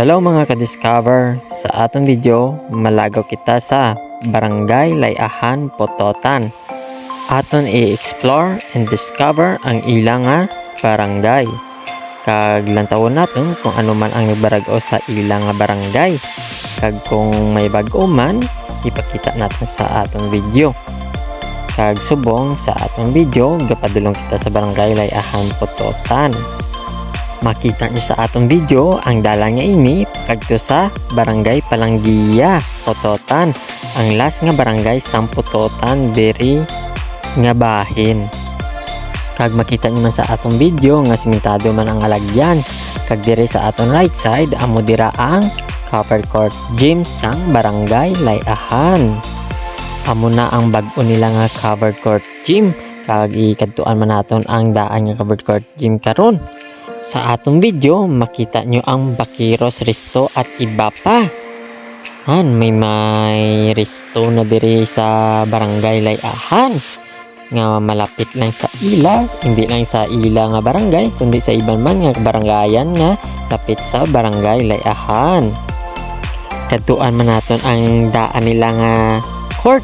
Hello mga ka-discover! Sa atong video, malagaw kita sa Barangay Layahan, Pototan. Aton i-explore and discover ang ilang nga barangay. Kag lantawon natin kung ano man ang nagbarag-o sa ilang nga barangay. Kag kung may bag-o man, ipakita natin sa atong video. Kag subong sa atong video, gapadulong kita sa Barangay Layahan, Pototan. Makita nyo sa atong video ang dalan nga ini pakadto sa Barangay Palanggiya, Pototan. Ang last nga barangay sa Pototan diri nga bahin. Kag makita nyo man sa atong video nga simentado man ang alagyan. Kag diri sa atong right side amo dira ang covered court gym sang Barangay Layahan. Amo na ang bag-o nila nga covered court gym. Kag ikadtuan man naton ang daan nga covered court gym karon. Sa atong video, makita nyo ang Bakiros Resto at iba pa. May resto na diri sa Barangay Layahan. Nga malapit lang sa ila, hindi lang sa ila nga barangay, kundi sa iban man nga barangayan nga lapit sa Barangay Layahan. Katuan man naton ang daan nila nga court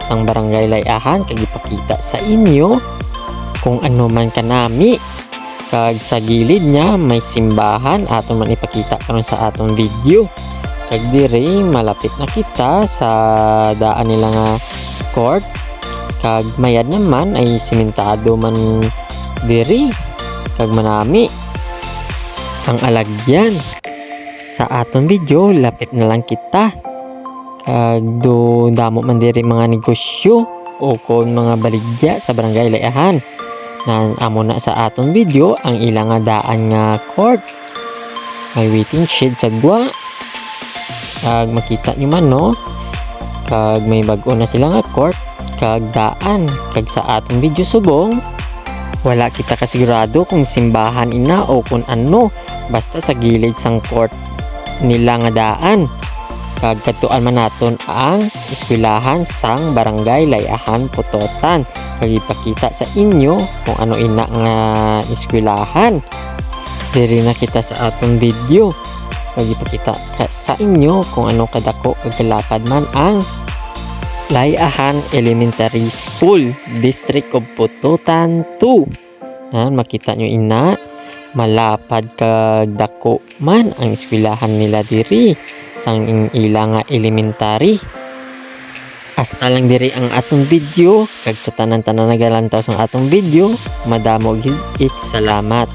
sang Barangay Layahan, kag ipakita sa inyo kung ano man kanami. Kag sa gilid niya may simbahan aton man ipakita karon sa atong video. Kag diri malapit na kita sa daan nila nga court. Kag mayad naman ay simentado man diri. Kag manami ang alagyan. Sa aton video lapit na lang kita. Kag do damo man diri mga negosyo o kon mga baligya sa Barangay Layahan. Amo na sa atong video ang ilang nga daan nga court. May waiting shed sa gwa. Kag makita nyo man no. Kag may bag-o na sila nga court. Kag daan. Kag sa atong video subong, wala kita kasigurado kung simbahan ina o kung ano. Basta sa gilid sang court nila nga daan. Kag katuan man naton ang eskwelahan sang Barangay Layahan, Pototan. Kag ipakita sa inyo kung ano ina nga eskwelahan. Diri na kita sa atong video. Kag ipakita sa inyo kung ano kadako kag kalapad man ang Layahan Elementary School, District of Pototan 2. Makita nyo ina, malapad kag dako man ang eskwelahan nila diri sang ilang nga elementary. Hasta lang diri ang atong video. Kag sa tanan-tanan nagalantaw sang atong video, madamo gid salamat.